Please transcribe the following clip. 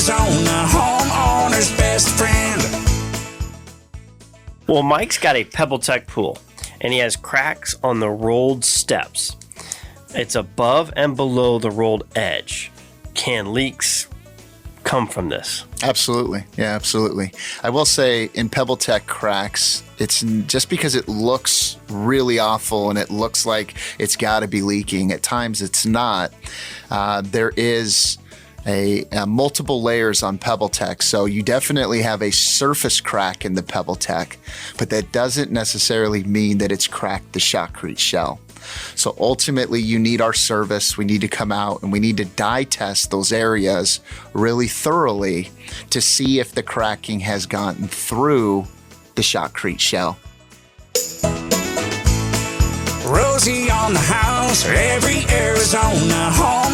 Arizona, homeowner's best friend. Well, Mike's got a Pebble Tech pool, and he has cracks on the rolled steps. It's above and below the rolled edge. Can leaks come from this? Absolutely. Yeah, absolutely. I will say in Pebble Tech cracks, it's just because it looks really awful and it looks like it's got to be leaking. At times it's not. There is a multiple layers on Pebble Tech. So you definitely have a surface crack in the Pebble Tech, but that doesn't necessarily mean that it's cracked the shotcrete shell. So ultimately you need our service. We need to come out and we need to dye test those areas really thoroughly to see if the cracking has gotten through the shotcrete shell. Rosie on the house, every Arizona home.